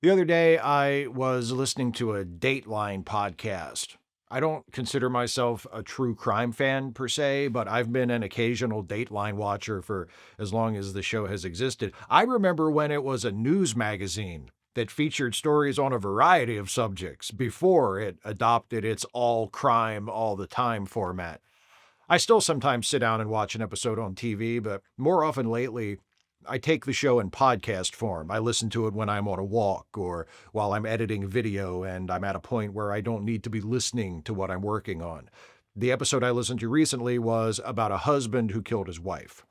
The other day, I was listening to a Dateline podcast. I don't consider myself a true crime fan per se, but I've been an occasional Dateline watcher for as long as the show has existed. I remember when it was a news magazine that featured stories on a variety of subjects before it adopted its all crime all the time format. I still sometimes sit down and watch an episode on TV, but more often lately, I take the show in podcast form. I listen to it when I'm on a walk or while I'm editing video and I'm at a point where I don't need to be listening to what I'm working on. The episode I listened to recently was about a husband who killed his wife.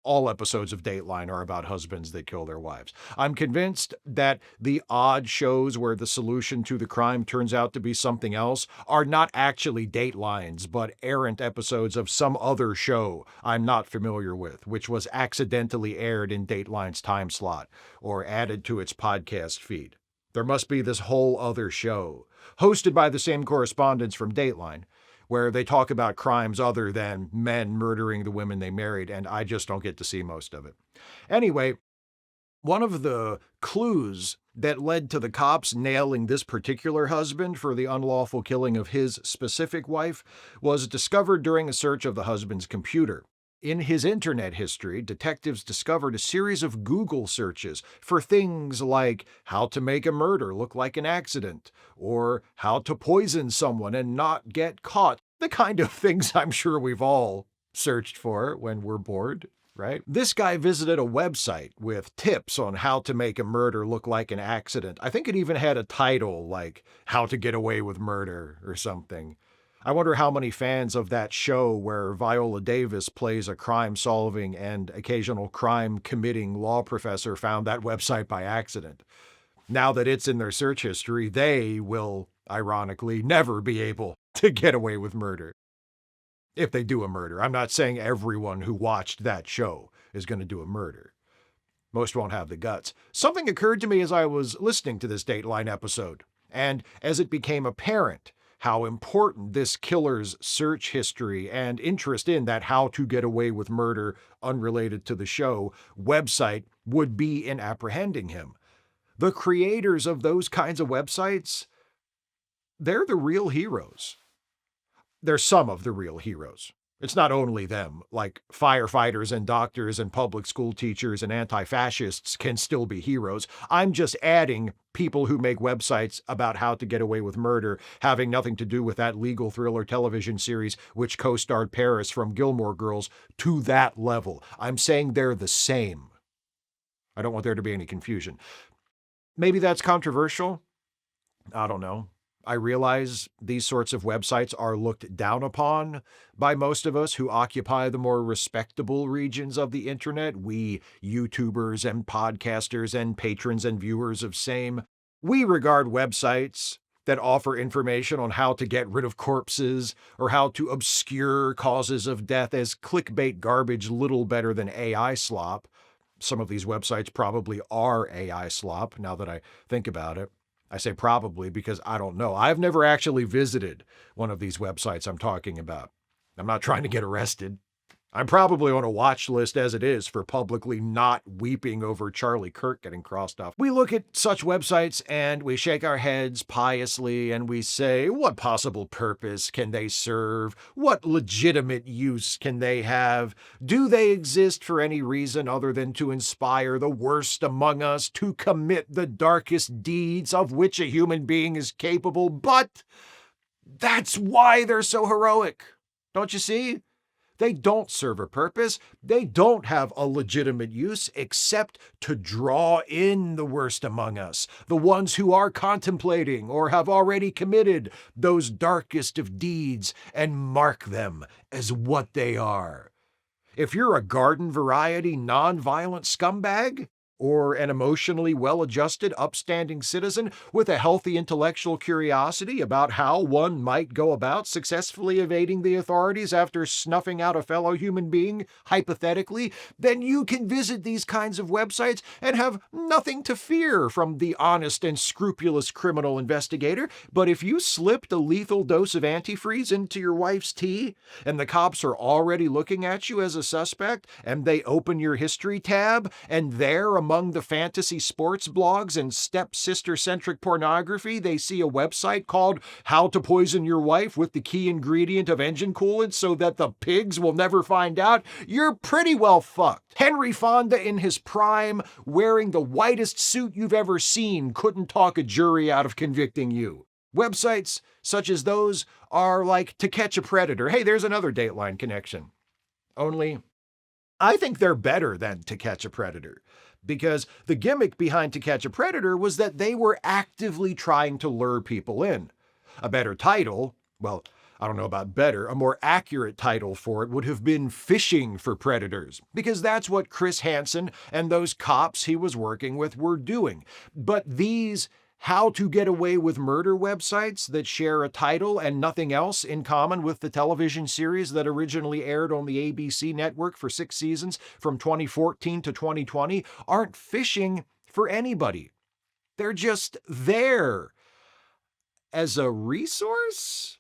All episodes of Dateline are about husbands that kill their wives. I'm convinced that the odd shows where the solution to the crime turns out to be something else are not actually Datelines, but errant episodes of some other show I'm not familiar with, which was accidentally aired in Dateline's time slot or added to its podcast feed. There must be this whole other show, hosted by the same correspondents from Dateline, where they talk about crimes other than men murdering the women they married, and I just don't get to see most of it. Anyway, one of the clues that led to the cops nailing this particular husband for the unlawful killing of his specific wife was discovered during a search of the husband's computer. In his internet history, detectives discovered a series of Google searches for things like how to make a murder look like an accident, or how to poison someone and not get caught. The kind of things I'm sure we've all searched for when we're bored, right? This guy visited a website with tips on how to make a murder look like an accident. I think it even had a title like How to Get Away with Murder or something. I wonder how many fans of that show where Viola Davis plays a crime-solving and occasional crime-committing law professor found that website by accident. Now that it's in their search history, they will, ironically, never be able to get away with murder. If they do a murder. I'm not saying everyone who watched that show is going to do a murder. Most won't have the guts. Something occurred to me as I was listening to this Dateline episode, and as it became apparent how important this killer's search history and interest in that how to get away with murder unrelated to the show website would be in apprehending him. The creators of those kinds of websites, they're the real heroes. They're some of the real heroes. It's not only them, like firefighters and doctors and public school teachers and anti-fascists can still be heroes. I'm just adding people who make websites about how to get away with murder having nothing to do with that legal thriller television series which co-starred Paris from Gilmore Girls to that level. I'm saying they're the same. I don't want there to be any confusion. Maybe that's controversial. I don't know. I realize these sorts of websites are looked down upon by most of us who occupy the more respectable regions of the internet, we YouTubers and podcasters and patrons and viewers of same. We regard websites that offer information on how to get rid of corpses or how to obscure causes of death as clickbait garbage little better than AI slop. Some of these websites probably are AI slop, now that I think about it. I say probably because I don't know. I've never actually visited one of these websites I'm talking about. I'm not trying to get arrested. I'm probably on a watch list as it is for publicly not weeping over Charlie Kirk getting crossed off. We look at such websites and we shake our heads piously and we say, what possible purpose can they serve? What legitimate use can they have? Do they exist for any reason other than to inspire the worst among us to commit the darkest deeds of which a human being is capable? But that's why they're so heroic. Don't you see? They don't serve a purpose. They don't have a legitimate use except to draw in the worst among us, the ones who are contemplating or have already committed those darkest of deeds, and mark them as what they are. If you're a garden variety, non-violent scumbag, or an emotionally well-adjusted, upstanding citizen with a healthy intellectual curiosity about how one might go about successfully evading the authorities after snuffing out a fellow human being, hypothetically, then you can visit these kinds of websites and have nothing to fear from the honest and scrupulous criminal investigator. But if you slipped a lethal dose of antifreeze into your wife's tea, and the cops are already looking at you as a suspect, and they open your history tab, and there, among the fantasy sports blogs and stepsister-centric pornography, they see a website called How to Poison Your Wife with the Key Ingredient of Engine Coolant so that the pigs will never find out, you're pretty well fucked. Henry Fonda in his prime, wearing the whitest suit you've ever seen, couldn't talk a jury out of convicting you. Websites such as those are like To Catch a Predator. Hey, there's another Dateline connection. Only, I think they're better than To Catch a Predator, because the gimmick behind To Catch a Predator was that they were actively trying to lure people in. A better title, well, I don't know about better, a more accurate title for it would have been Fishing for Predators, because that's what Chris Hansen and those cops he was working with were doing. But these how to get away with murder websites that share a title and nothing else in common with the television series that originally aired on the ABC network for 6 seasons from 2014 to 2020 aren't fishing for anybody. They're just there as a resource.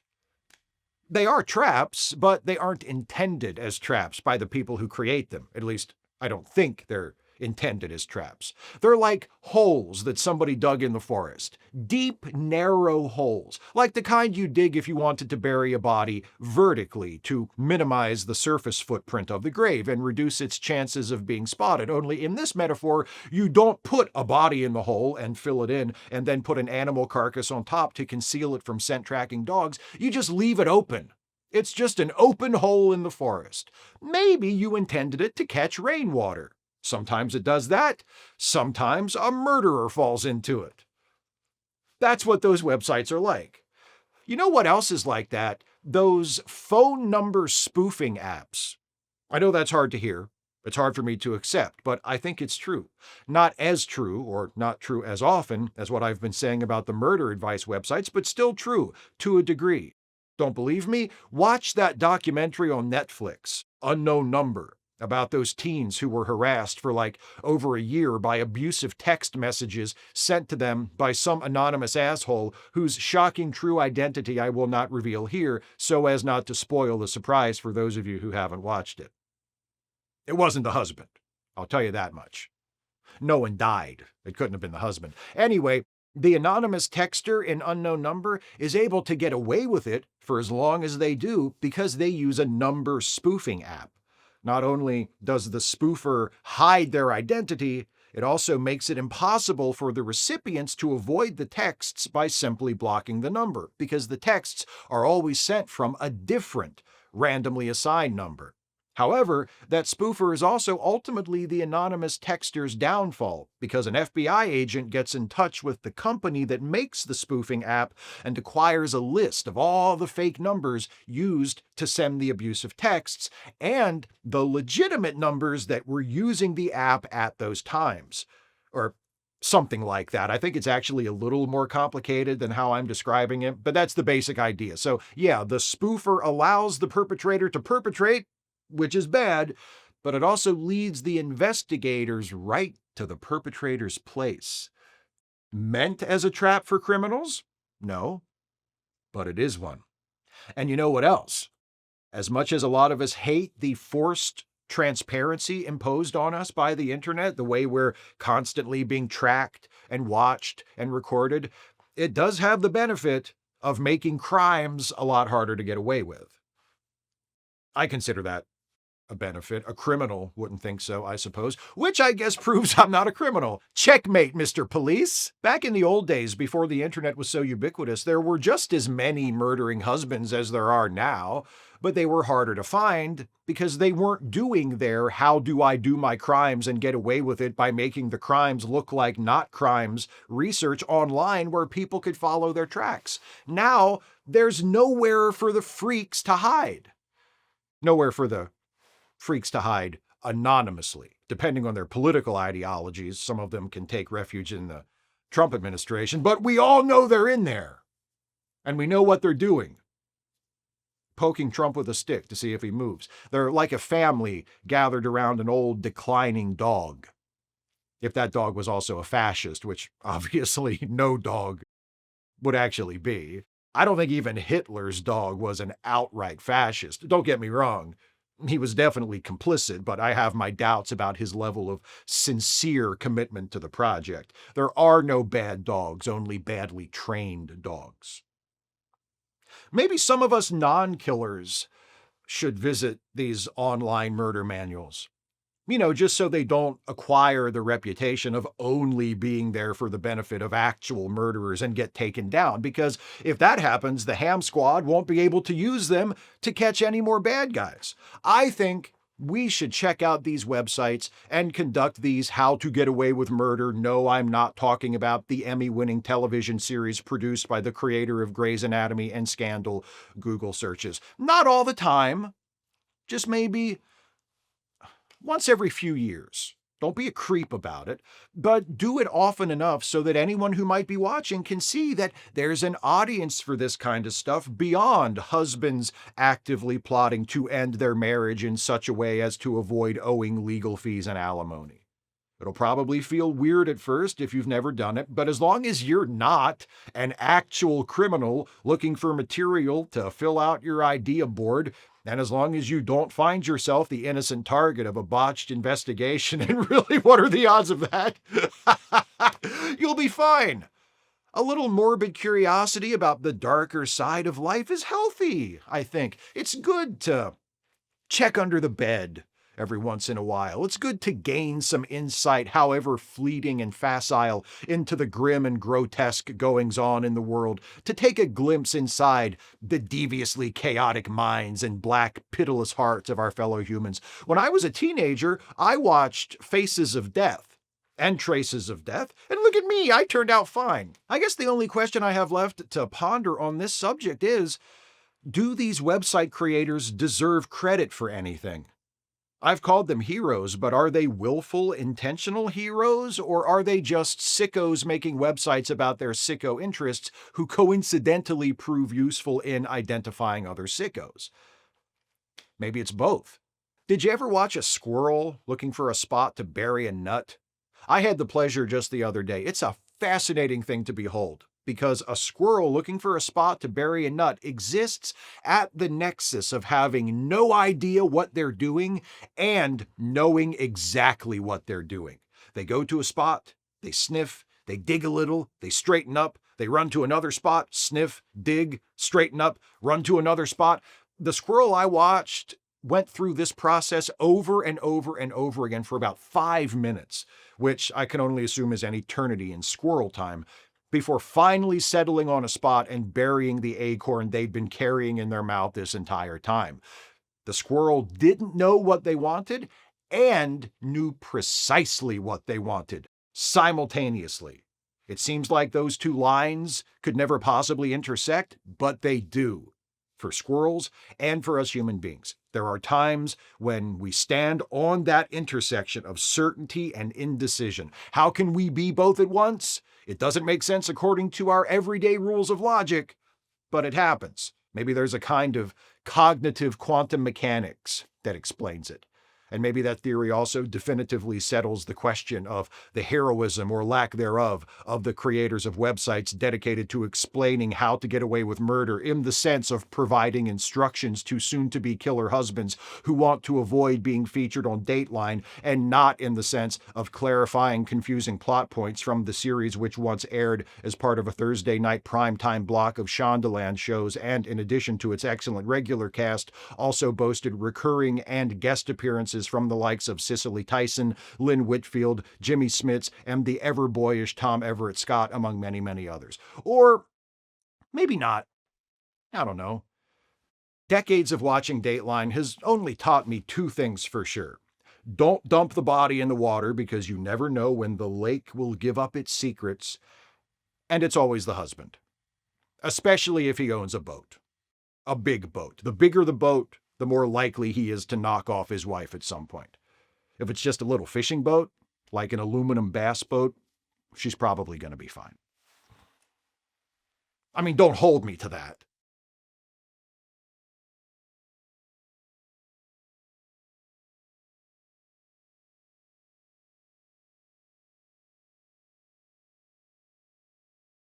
They are traps, but they aren't intended as traps by the people who create them. At least, I don't think they're intended as traps. They're like holes that somebody dug in the forest. Deep, narrow holes, like the kind you dig if you wanted to bury a body vertically to minimize the surface footprint of the grave and reduce its chances of being spotted. Only in this metaphor, you don't put a body in the hole and fill it in and then put an animal carcass on top to conceal it from scent-tracking dogs. You just leave it open. It's just an open hole in the forest. Maybe you intended it to catch rainwater. Sometimes it does that. Sometimes a murderer falls into it. That's what those websites are like. You know what else is like that? Those phone number spoofing apps. I know that's hard to hear. It's hard for me to accept, but I think it's true. Not as true, or not true as often, as what I've been saying about the murder advice websites, but still true to a degree. Don't believe me? Watch that documentary on Netflix, Unknown Number, about those teens who were harassed for like over a year by abusive text messages sent to them by some anonymous asshole whose shocking true identity I will not reveal here so as not to spoil the surprise for those of you who haven't watched it. It wasn't the husband, I'll tell you that much. No one died. It couldn't have been the husband. Anyway, the anonymous texter in Unknown Number is able to get away with it for as long as they do because they use a number spoofing app. Not only does the spoofer hide their identity, it also makes it impossible for the recipients to avoid the texts by simply blocking the number, because the texts are always sent from a different, randomly assigned number. However, that spoofer is also ultimately the anonymous texter's downfall, because an FBI agent gets in touch with the company that makes the spoofing app and acquires a list of all the fake numbers used to send the abusive texts and the legitimate numbers that were using the app at those times. Or something like that. I think it's actually a little more complicated than how I'm describing it, but that's the basic idea. So yeah, the spoofer allows the perpetrator to perpetrate, which is bad, but it also leads the investigators right to the perpetrator's place. Meant as a trap for criminals? No, but it is one. And you know what else? As much as a lot of us hate the forced transparency imposed on us by the internet, the way we're constantly being tracked and watched and recorded, it does have the benefit of making crimes a lot harder to get away with. I consider that a benefit. A criminal wouldn't think so, I suppose, which I guess proves I'm not a criminal. Checkmate, Mr. Police. Back in the old days, before the internet was so ubiquitous, there were just as many murdering husbands as there are now, but they were harder to find because they weren't doing their how do I do my crimes and get away with it by making the crimes look like not crimes research online where people could follow their tracks. Now, there's nowhere for the freaks to hide. Nowhere for the freaks to hide anonymously. Depending on their political ideologies, some of them can take refuge in the Trump administration, but we all know they're in there. And we know what they're doing. Poking Trump with a stick to see if he moves. They're like a family gathered around an old declining dog. If that dog was also a fascist, which obviously no dog would actually be. I don't think even Hitler's dog was an outright fascist. Don't get me wrong. He was definitely complicit, but I have my doubts about his level of sincere commitment to the project. There are no bad dogs, only badly trained dogs. Maybe some of us non-killers should visit these online murder manuals. Just so they don't acquire the reputation of only being there for the benefit of actual murderers and get taken down. Because if that happens, the ham squad won't be able to use them to catch any more bad guys. I think we should check out these websites and conduct these How to Get Away with Murder. No, I'm not talking about the Emmy-winning television series produced by the creator of Grey's Anatomy and Scandal Google searches. Not all the time, just maybe once every few years. Don't be a creep about it, but do it often enough so that anyone who might be watching can see that there's an audience for this kind of stuff beyond husbands actively plotting to end their marriage in such a way as to avoid owing legal fees and alimony. It'll probably feel weird at first if you've never done it, but as long as you're not an actual criminal looking for material to fill out your idea board, and as long as you don't find yourself the innocent target of a botched investigation, and really, what are the odds of that? You'll be fine. A little morbid curiosity about the darker side of life is healthy, I think. It's good to check under the bed every once in a while. It's good to gain some insight, however fleeting and facile, into the grim and grotesque goings-on in the world, to take a glimpse inside the deviously chaotic minds and black, pitiless hearts of our fellow humans. When I was a teenager, I watched Faces of Death and Traces of Death, and look at me, I turned out fine. I guess the only question I have left to ponder on this subject is, do these website creators deserve credit for anything? I've called them heroes, but are they willful, intentional heroes, or are they just sickos making websites about their sicko interests who coincidentally prove useful in identifying other sickos? Maybe it's both. Did you ever watch a squirrel looking for a spot to bury a nut? I had the pleasure just the other day. It's a fascinating thing to behold, because a squirrel looking for a spot to bury a nut exists at the nexus of having no idea what they're doing and knowing exactly what they're doing. They go to a spot, they sniff, they dig a little, they straighten up, they run to another spot, sniff, dig, straighten up, run to another spot. The squirrel I watched went through this process over and over and over again for about 5 minutes, which I can only assume is an eternity in squirrel time, before finally settling on a spot and burying the acorn they'd been carrying in their mouth this entire time. The squirrel didn't know what they wanted and knew precisely what they wanted simultaneously. It seems like those two lines could never possibly intersect, but they do. For squirrels and for us human beings. There are times when we stand on that intersection of certainty and indecision. How can we be both at once? It doesn't make sense according to our everyday rules of logic, but it happens. Maybe there's a kind of cognitive quantum mechanics that explains it. And maybe that theory also definitively settles the question of the heroism or lack thereof of the creators of websites dedicated to explaining how to get away with murder, in the sense of providing instructions to soon-to-be killer husbands who want to avoid being featured on Dateline, and not in the sense of clarifying confusing plot points from the series which once aired as part of a Thursday night primetime block of Shondaland shows, and in addition to its excellent regular cast, also boasted recurring and guest appearances from the likes of Cicely Tyson, Lynn Whitfield, Jimmy Smits, and the ever-boyish Tom Everett Scott, among many, many others. Or maybe not. I don't know. Decades of watching Dateline has only taught me two things for sure. Don't dump the body in the water, because you never know when the lake will give up its secrets. And it's always the husband. Especially if he owns a boat. A big boat. The bigger the boat, the more likely he is to knock off his wife at some point. If it's just a little fishing boat, like an aluminum bass boat, she's probably going to be fine. I mean, don't hold me to that.